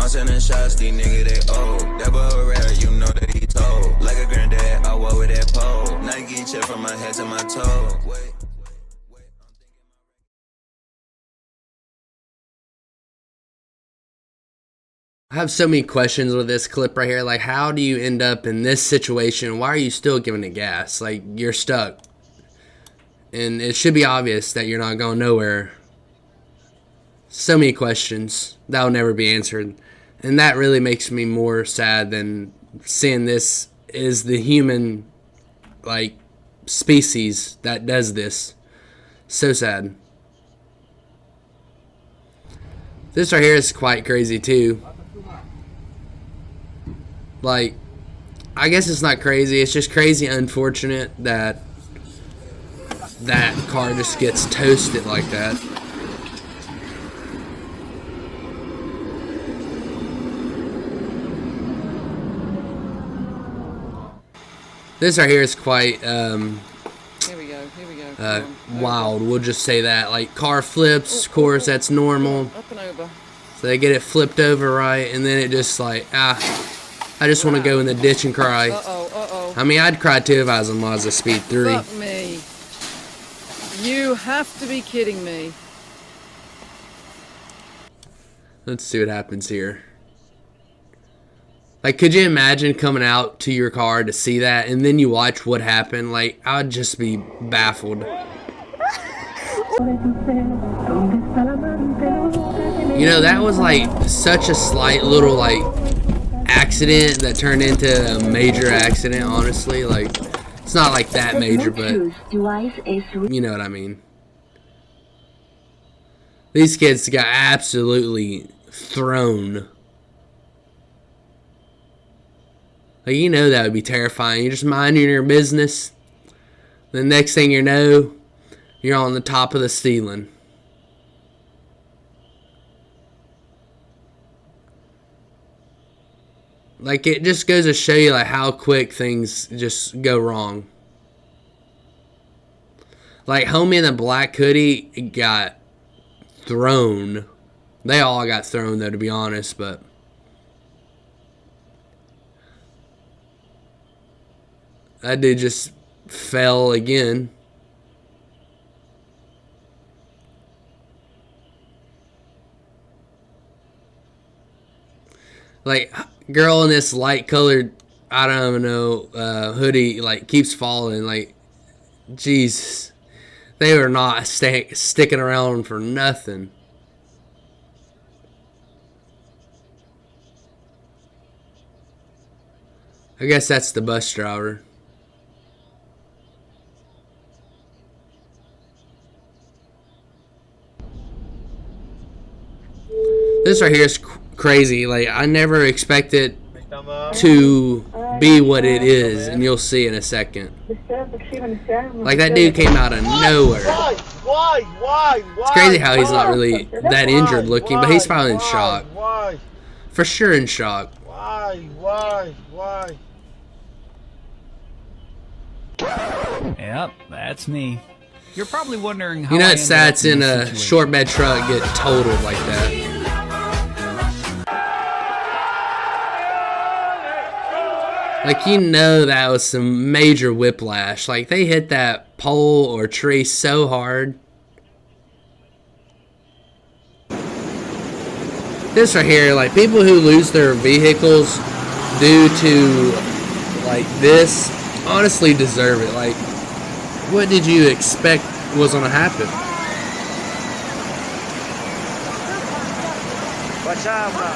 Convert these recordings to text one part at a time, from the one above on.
sending shots, these niggas they old. That boy rare, you know that he told. Like a granddad, I walk with that pole. Nike check from my head to my toe. Wait. I have so many questions with this clip right here. Like, how do you end up in this situation? Why are you still giving it gas? Like, you're stuck. And it should be obvious that you're not going nowhere. So many questions that will never be answered. And that really makes me more sad than seeing this is the human, like, species that does this. So sad. This right here is quite crazy, too. Like, I guess it's not crazy. It's just crazy unfortunate that that car just gets toasted like that. This right here is quite wild. We'll just say that. Like, car flips, of course, that's normal. Up and over. So they get it flipped over right, and then it just like, I just want to go in the ditch and cry. I mean, I'd cry too if I was on Mazda Speed 3. Fuck me. You have to be kidding me. Let's see what happens here. Like, could you imagine coming out to your car to see that, and then you watch what happened? Like, I would just be baffled. You know, that was like such a slight little like accident that turned into a major accident, honestly. Like, it's not like that major, but you know what I mean. These kids got absolutely thrown. Like, you know that would be terrifying. You're just minding your business. The next thing you know, you're on the top of the ceiling. Like, it just goes to show you, like, how quick things just go wrong. Like, homie in the black hoodie got thrown. They all got thrown, though, to be honest, but that dude just fell again. Like, girl in this light colored, I don't even know, hoodie, like, keeps falling. Like, Jesus. They were not sticking around for nothing. I guess that's the bus driver. This right here is crazy. Like, I never expected to be what it is, and you'll see in a second. Like, that dude came out of nowhere. Why? It's crazy how he's not really that injured looking, but he's probably in shock. For sure in shock. Why? Yep, that's me. You're probably wondering how You know, I it's ended sad up seeing in this a situation. short bed truck get totaled like that. Like, you know that was some major whiplash. Like, they hit that pole or tree so hard. This right here, like, people who lose their vehicles due to, like, this, honestly deserve it. Like, what did you expect was going to happen? Watch out, bro.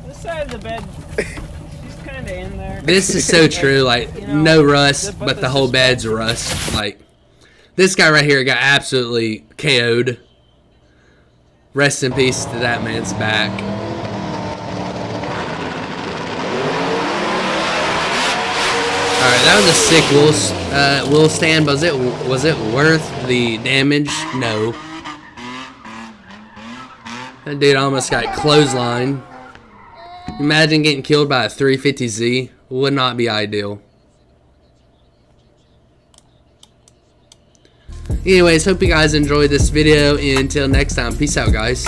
This side of the bed, she's kind of in there. This is so true. Like, You know, no rust, but but the this whole is bed's rust. Like, this guy right here got absolutely KO'd. Rest in peace to that man's back. Alright, that was a sick wheel stand, but was it worth the damage? No. That dude almost got clotheslined. Imagine getting killed by a 350Z. would not be ideal. Anyways, hope you guys enjoyed this video, and until next time, peace out, guys.